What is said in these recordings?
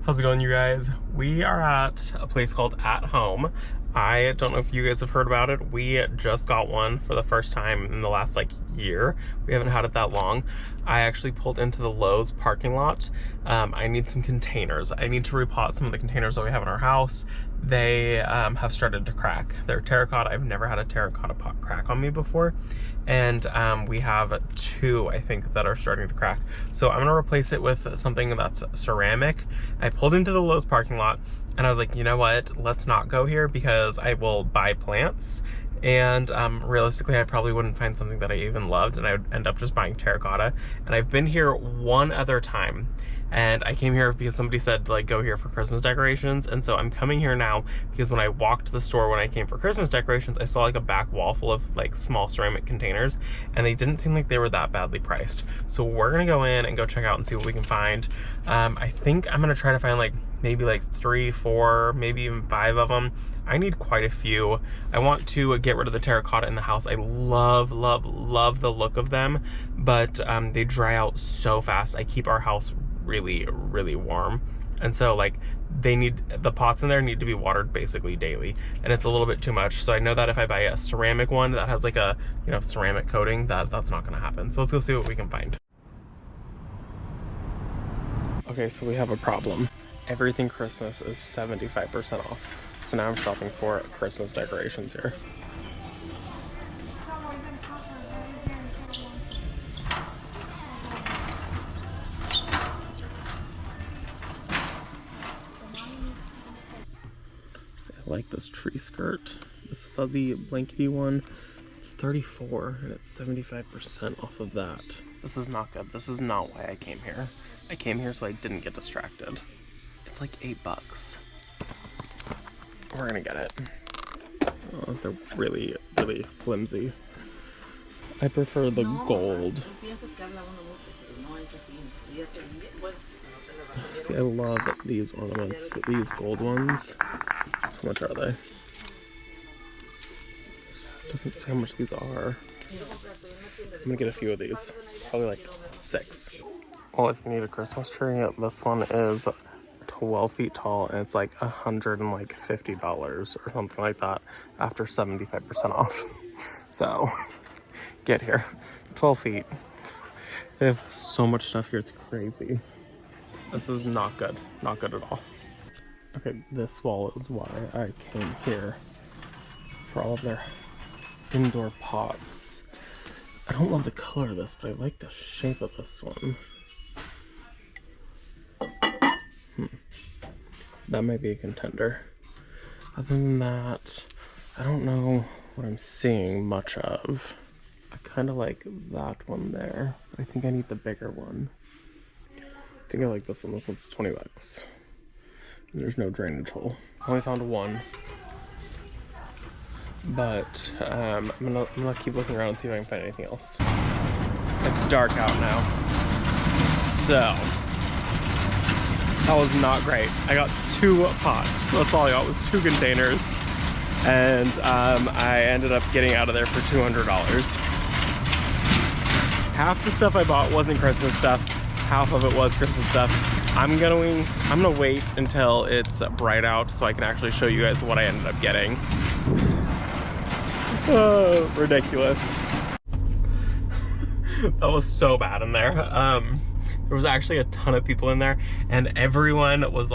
How's it going, you guys? We are at a place called At Home. I don't know if you guys have heard about it. We just got one for the first time in the last year. We haven't had it that long. I actually pulled into the Lowe's parking lot. I need some containers. I need to repot some of the containers that we have in our house. They have started to crack. They're terracotta. I've never had a terracotta pot crack on me before. And we have two, I think, that are starting to crack. So I'm gonna replace it with something that's ceramic. I pulled into the Lowe's parking lot and I was like, you know what? Let's not go here because I will buy plants. And realistically, I probably wouldn't find something that I even loved, and I would end up just buying terracotta. And I've been here one other time, and I came here because somebody said go here for Christmas decorations. And so I'm coming here now because when I walked to the store when I came for Christmas decorations, I saw a back wall full of small ceramic containers, and they didn't seem like they were that badly priced. So we're gonna go in and go check out and see what we can find. I think I'm gonna try to find maybe 3, 4, maybe even 5 of them. I need quite a few. I want to get rid of the terracotta in the house. I love, love, love the look of them, but they dry out so fast. I keep our house really, really warm. And so the pots in there need to be watered basically daily, and it's a little bit too much. So I know that if I buy a ceramic one that has a ceramic coating, that's not gonna happen. So let's go see what we can find. Okay, so we have a problem. Everything Christmas is 75% off. So now I'm shopping for Christmas decorations here. See, I like this tree skirt. This fuzzy blankety one. It's $34 and it's 75% off of that. This is not good. This is not why I came here. I came here so I didn't get distracted. It's $8. We're gonna get it. Oh, they're really, really flimsy. I prefer the gold. See, I love these ornaments, these gold ones. How much are they? Doesn't say how much these are. I'm gonna get a few of these, probably 6. Well, if you need a Christmas tree, this one is 12 feet tall, and it's $150 or something like that after 75% off. So get here. 12 feet. They have so much stuff here, it's crazy. This is not good. Not good at all. Okay, this wall is why I came here, for all of their indoor pots. I don't love the color of this, but I like the shape of this one. That might be a contender. Other than that, I don't know what I'm seeing much of. I kind of like that one there, but I think I need the bigger one. I think I like this one. This one's $20. And there's no drainage hole. I only found one. But I'm gonna keep looking around and see if I can find anything else. It's dark out now. So that was not great. I got 2 pots. That's all I got, was 2 containers. And I ended up getting out of there for $200. Half the stuff I bought wasn't Christmas stuff. Half of it was Christmas stuff. I'm gonna wait until it's bright out so I can actually show you guys what I ended up getting. Oh, ridiculous. That was so bad in there. There was actually a ton of people in there, and everyone was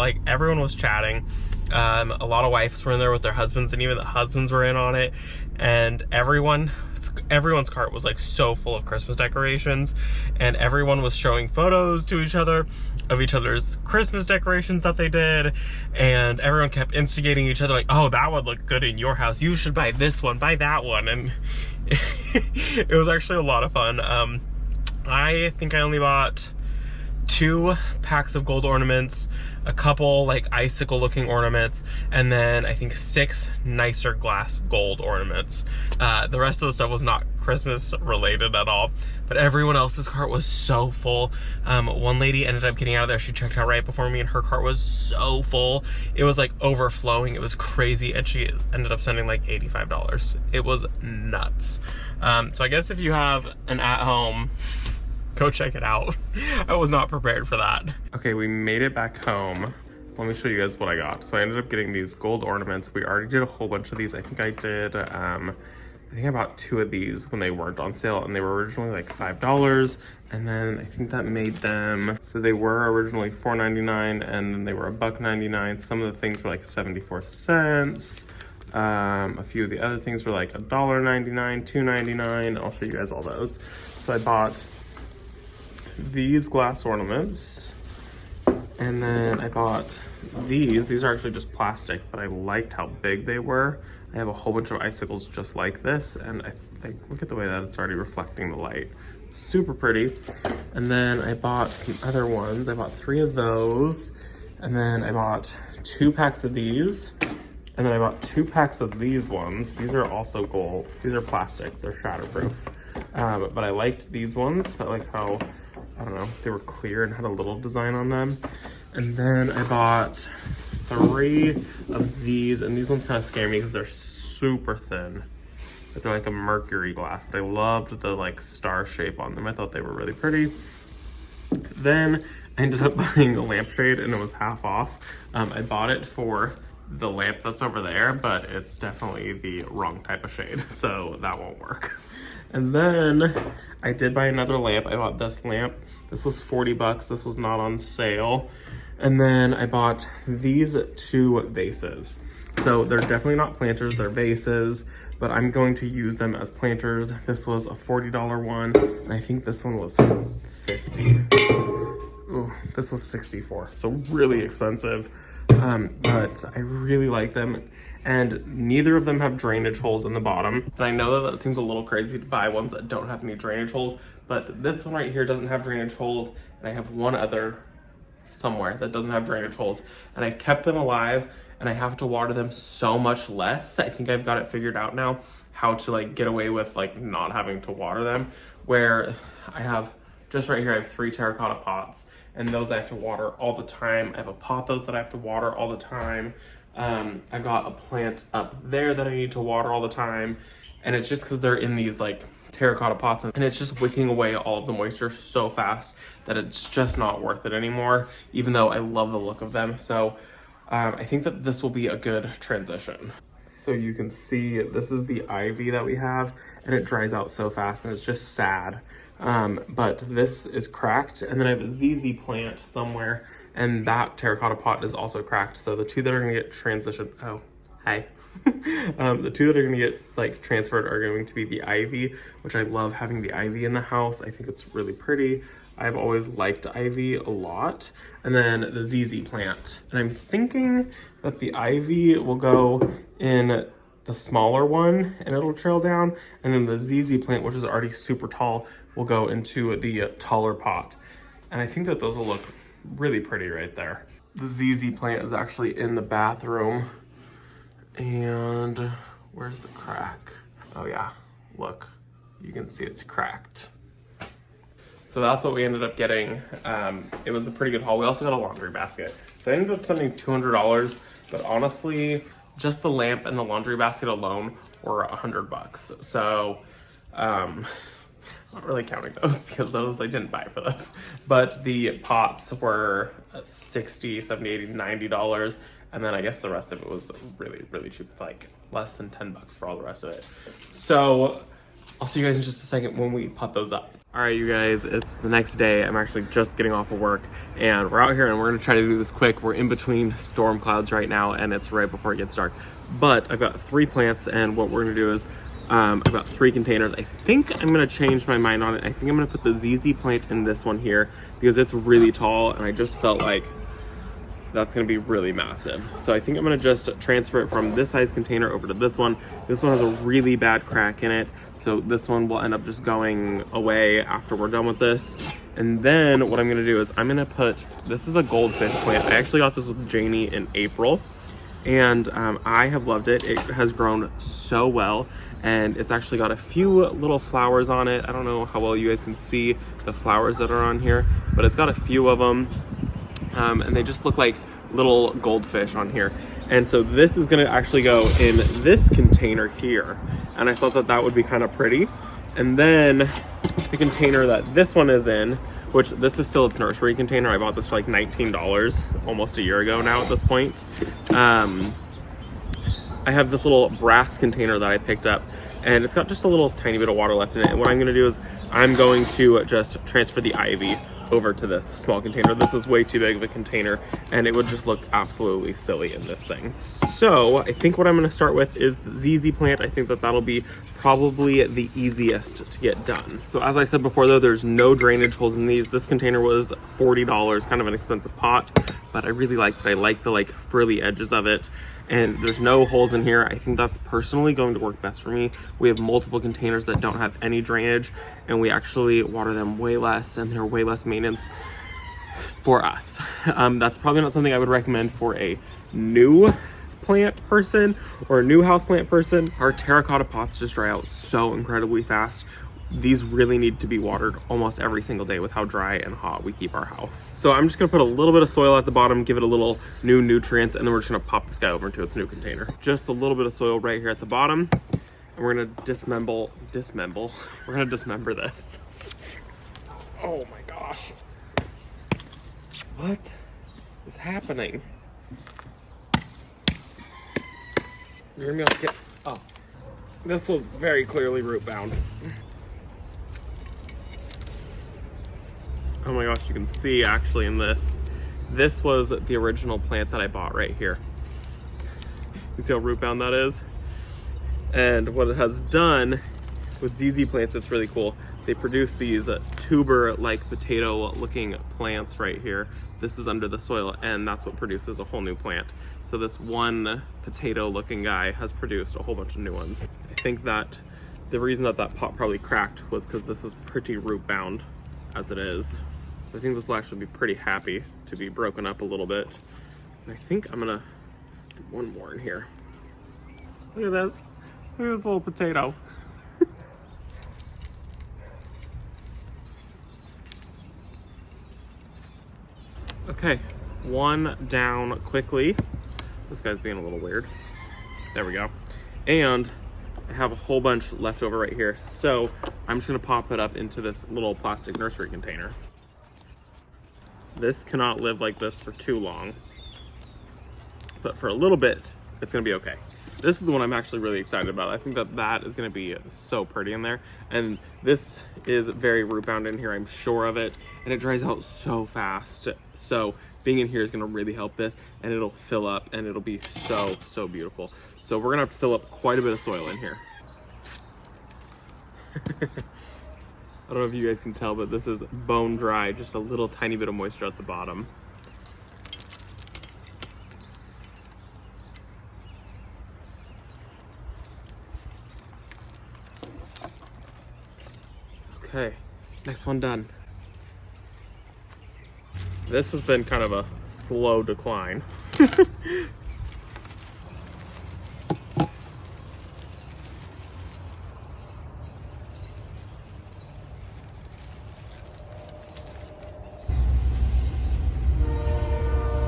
chatting. A lot of wives were in there with their husbands, and even the husbands were in on it. And everyone's cart was so full of Christmas decorations, and everyone was showing photos to each other of each other's Christmas decorations that they did, and everyone kept instigating each other oh, that would look good in your house, you should buy this one, buy that one. And it was actually a lot of fun. I think I only bought 2 packs of gold ornaments, a couple icicle looking ornaments, and then I think 6 nicer glass gold ornaments. The rest of the stuff was not Christmas related at all, but everyone else's cart was so full. One lady ended up getting out of there. She checked out right before me, and her cart was so full. It was overflowing. It was crazy, and she ended up spending $85. It was nuts. So I guess if you have an at-home, go check it out. I was not prepared for that. Okay, we made it back home. let me show you guys what I got. So I ended up getting these gold ornaments. We already did a whole bunch of these. I think I did, I think I bought 2 of these when they weren't on sale, and they were originally like $5. And then I think that made them, so they were originally $4.99 and then they were $1.99. Some of the things were like 74 cents. A few of the other things were like $1.99, $2.99. I'll show you guys all those. So I bought these glass ornaments, and then I bought these. These are actually just plastic, but I liked how big they were. I have a whole bunch of icicles just like this, and I think, look at the way that it's already reflecting the light. Super pretty. And then I bought some other ones. I bought 3 of those, and then I bought 2 packs of these, and then I bought 2 packs of these ones. These are also gold. These are plastic. They're shatterproof. But I liked these ones. I like how, I don't know, they were clear and had a little design on them. And then I bought 3 of these, and these ones kind of scare me because they're super thin. But they're like a mercury glass, but I loved the like star shape on them. I thought they were really pretty. Then I ended up buying a lampshade, and it was half off. I bought it for the lamp that's over there, but it's definitely the wrong type of shade, so that won't work. And then I did buy another lamp. I bought this lamp. This was 40 bucks. This was not on sale. And then I bought these 2 vases. So they're definitely not planters, they're vases, but I'm going to use them as planters. This was a $40 one, and I think this one was 50. Ooh, this was 64, so really expensive. But I really like them, and neither of them have drainage holes in the bottom. And I know that seems a little crazy to buy ones that don't have any drainage holes, but this one right here doesn't have drainage holes, and I have one other somewhere that doesn't have drainage holes, and I've kept them alive, and I have to water them so much less. I think I've got it figured out now how to like get away with like not having to water them, where I have just right here, I have 3 terracotta pots, and those I have to water all the time. I have a pot those that I have to water all the time. I've got a plant up there that I need to water all the time, and it's just because they're in these like terracotta pots, and it's just wicking away all of the moisture so fast that it's just not worth it anymore, even though I love the look of them. So I think that this will be a good transition. So you can see this is the ivy that we have, and it dries out so fast, and it's just sad. But this is cracked, and then I have a ZZ plant somewhere, and that terracotta pot is also cracked. So the 2 that are gonna get transitioned, oh, hi. The 2 that are gonna get like transferred are going to be the ivy, which I love having the ivy in the house. I think it's really pretty. I've always liked ivy a lot. And then the ZZ plant. And I'm thinking that the ivy will go in the smaller one and it'll trail down. And then the ZZ plant, which is already super tall, will go into the taller pot. And I think that those will look really pretty right there. The ZZ plant is actually in the bathroom. And where's the crack? Oh yeah, look, you can see it's cracked. So that's what we ended up getting. It was a pretty good haul. We also got a laundry basket. So I ended up spending $200, but honestly, just the lamp and the laundry basket alone were $100. So, I'm not really counting those because those I didn't buy for those. But the pots were $60, $70, $80, $90. And then I guess the rest of it was really, really cheap, like less than 10 bucks for all the rest of it. So I'll see you guys in just a second when we pot those up. All right, you guys, it's the next day. I'm actually just getting off of work, and we're out here and we're gonna try to do this quick. We're in between storm clouds right now, and it's right before it gets dark. But I've got 3 plants, and what we're gonna do is I've got 3 containers. I think I'm gonna change my mind on it. I think I'm gonna put the ZZ plant in this one here because it's really tall, and I just felt like that's gonna be really massive. So I think I'm gonna just transfer it from this size container over to this one. This one has a really bad crack in it, so this one will end up just going away after we're done with this. And then what I'm gonna do is I'm gonna put, this is a goldfish plant. I actually got this with Janie in April, and I have loved it. It has grown so well, and it's actually got a few little flowers on it. I don't know how well you guys can see the flowers that are on here, but it's got a few of them. And they just look like little goldfish on here. And so this is gonna actually go in this container here. And I thought that that would be kind of pretty. And then the container that this one is in which this is still its nursery container. I bought this for like $19 almost a year ago now at this point. I have this little brass container that I picked up, and it's got just a little tiny bit of water left in it. And what I'm gonna do is I'm going to just transfer the ivy over to this small container. This is way too big of a container, and it would just look absolutely silly in this thing. So I think what I'm going to start with is the ZZ plant. I think that that'll be probably the easiest to get done. So as I said before though, there's no drainage holes in these. This container was $40, kind of an expensive pot, but I really liked it. I like the like frilly edges of it, and there's no holes in here. I think that's personally going to work best for me. We have multiple containers that don't have any drainage, and we actually water them way less, and they're way less maintenance for us. That's probably not something I would recommend for a new plant person or a new houseplant person. Our terracotta pots just dry out so incredibly fast. These really need to be watered almost every single day with how dry and hot we keep our house. So I'm just gonna put a little bit of soil at the bottom, give it a little new nutrients, and then we're just gonna pop this guy over into its new container. Just a little bit of soil right here at the bottom, and we're gonna dismember this. Oh my gosh. What is happening? You're gonna be able to get, oh. This was very clearly root bound. Oh my gosh, you can see actually in this. This was the original plant that I bought right here. You see how root bound that is? And what it has done with ZZ plants, it's really cool. They produce these tuber-like potato-looking plants right here. This is under the soil, and that's what produces a whole new plant. So this one potato-looking guy has produced a whole bunch of new ones. I think that the reason that that pot probably cracked was because this is pretty root-bound as it is. So I think this will actually be pretty happy to be broken up a little bit. And I think I'm gonna do one more in here. Look at this. Look at this little potato. Okay, one down quickly. This guy's being a little weird. There we go. And I have a whole bunch left over right here. So I'm just gonna pop it up into this little plastic nursery container. This cannot live like this for too long, but for a little bit, it's gonna be okay. This is the one I'm actually really excited about. I think that that is gonna be so pretty in there. And this is very root bound in here, I'm sure of it. And it dries out so fast. So being in here is gonna really help this, and it'll fill up and it'll be so, so beautiful. So we're gonna have to fill up quite a bit of soil in here. I don't know if you guys can tell, but this is bone dry, just a little tiny bit of moisture at the bottom. Okay, next one done. This has been kind of a slow decline.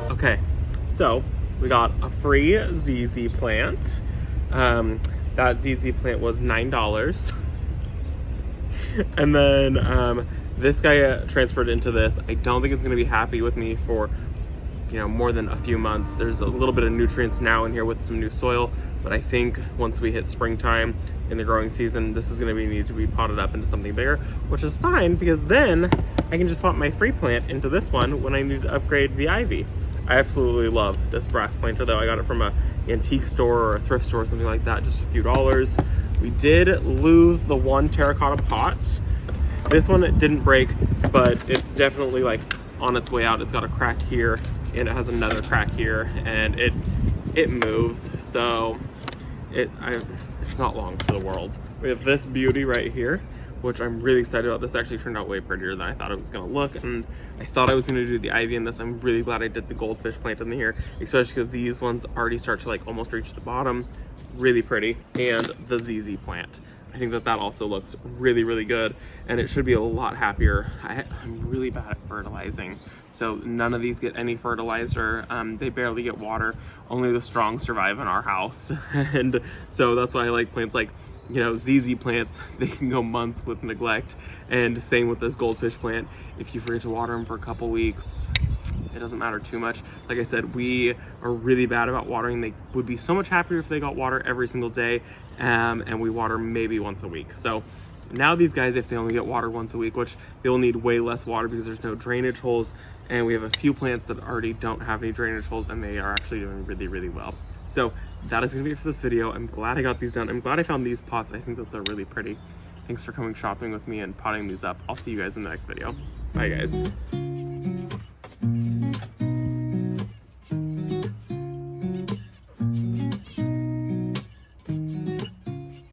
Okay, so we got a free ZZ plant. That ZZ plant was $9. And then this guy transferred into this. I don't think it's gonna be happy with me for, you know, more than a few months. There's a little bit of nutrients now in here with some new soil, but I think once we hit springtime in the growing season, this is gonna need to be potted up into something bigger, which is fine because then I can just pop my free plant into this one when I need to upgrade the ivy. I absolutely love this brass planter though. I got it from a antique store or a thrift store or something like that, just a few dollars. We did lose the one terracotta pot. This one didn't break, but it's definitely like on its way out. It's got a crack here and it has another crack here, and it moves, so it's not long for the world. We have this beauty right here, which I'm really excited about. This actually turned out way prettier than I thought it was gonna look, and I thought I was gonna do the ivy in this. I'm really glad I did the goldfish plant in here, especially because these ones already start to like almost reach the bottom. Really pretty. And the ZZ plant, I think that that also looks really, really good, and it should be a lot happier. I'm really bad at fertilizing, so none of these get any fertilizer. They barely get water. Only the strong survive in our house. And so that's why I like plants like you know, ZZ plants, they can go months with neglect. And same with this goldfish plant. If you forget to water them for a couple weeks, it doesn't matter too much. Like I said, we are really bad about watering. They would be so much happier if they got water every single day, and we water maybe once a week. So now these guys, if they only get water once a week, which they'll need way less water because there's no drainage holes, and we have a few plants that already don't have any drainage holes, and they are actually doing really, really well. So that is gonna be it for this video. I'm glad I got these done. I'm glad I found these pots. I think that they're really pretty. Thanks for coming shopping with me and potting these up. I'll see you guys in the next video. Bye guys.